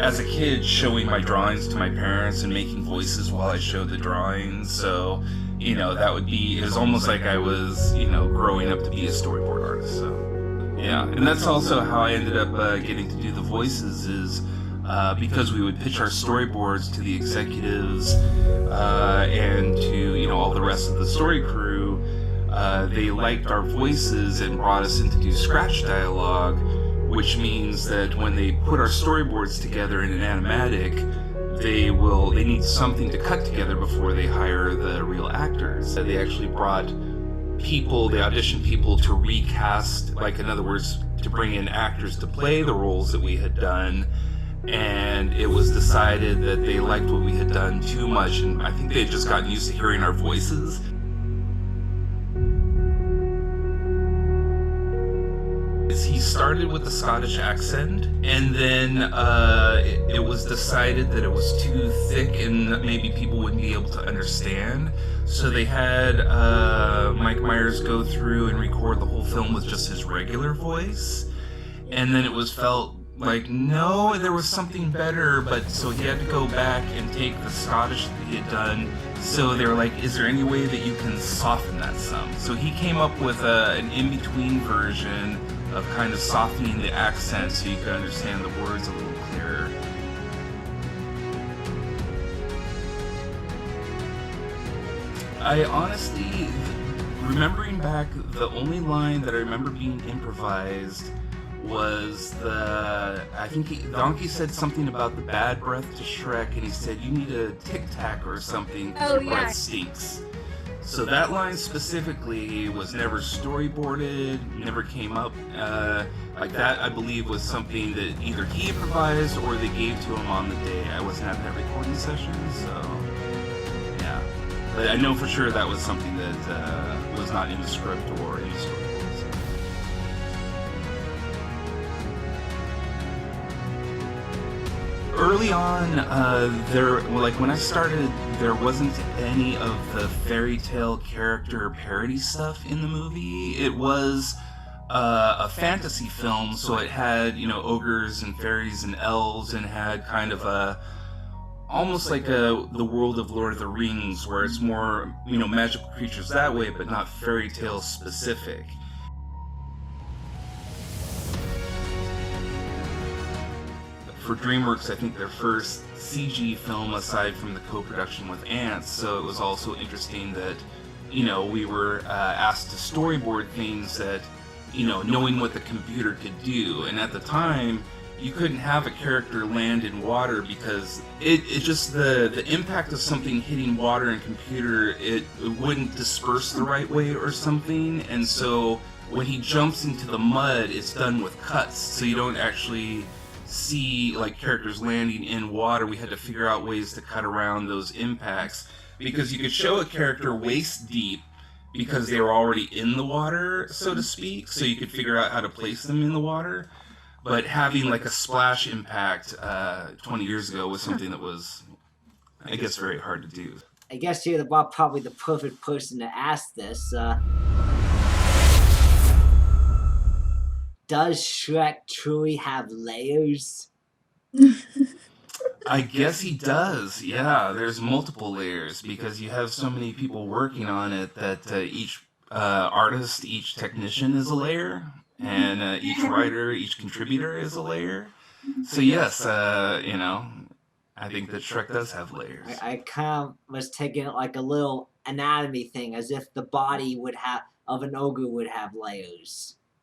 as a kid, showing my drawings to my parents and making voices while I showed the drawings. So, that would be, it was almost like I was, growing up to be a storyboard artist. So, yeah. And that's also how I ended up getting to do the voices is because we would pitch our storyboards to the executives and to, all the rest of the story crew. They liked our voices and brought us in to do scratch dialogue, which means that when they put our storyboards together in an animatic, they need something to cut together before they hire the real actors. They actually brought people, they auditioned people to recast, like in other words, to bring in actors to play the roles that we had done. And it was decided that they liked what we had done too much, and I think they had just gotten used to hearing our voices. He started with the Scottish accent, and then it was decided that it was too thick and maybe people wouldn't be able to understand. So they had Mike Myers go through and record the whole film with just his regular voice. And then it was felt like, no, there was something better, but so he had to go back and take the Scottish that he had done. So they were like, is there any way that you can soften that some? So he came up with an in-between version of kind of softening the accent so you could understand the words a little clearer. I honestly, remembering back, the only line that I remember being improvised was I think Donkey said something about the bad breath to Shrek, and he said, you need a Tic Tac or something because your breath stinks. So that line specifically was never storyboarded, never came up. Like that, I believe, was something that either he improvised or they gave to him on the day. I wasn't at that recording session, so yeah. But I know for sure that was something that was not in the script or in the storyboard. So. Early on, when I started, there wasn't any of the fairy tale character parody stuff in the movie. It was a fantasy film, so it had, ogres and fairies and elves, and had kind of almost like the world of Lord of the Rings, where it's more, magical creatures that way, but not fairy tale specific. For Dreamworks, I think their first CG film aside from the co-production with Ants, so it was also interesting that, we were asked to storyboard things that, knowing what the computer could do. And at the time, you couldn't have a character land in water because it just, the impact of something hitting water and computer, it wouldn't disperse the right way or something. And so when he jumps into the mud, it's done with cuts, so you don't actually see like characters landing in water. We had to figure out ways to cut around those impacts, because you could show a character waist deep because they were already in the water, so to speak, so you could figure out how to place them in the water. But having like a splash impact 20 years ago was something that was, I guess, very hard to do. I guess you're probably the perfect person to ask this. Does Shrek truly have layers? I guess he does, yeah. There's multiple layers because you have so many people working on it that each artist, each technician is a layer, and each writer, each contributor is a layer. So yes, I think that Shrek does have layers. I kind of was taking it like a little anatomy thing, as if the body of an ogre would have layers.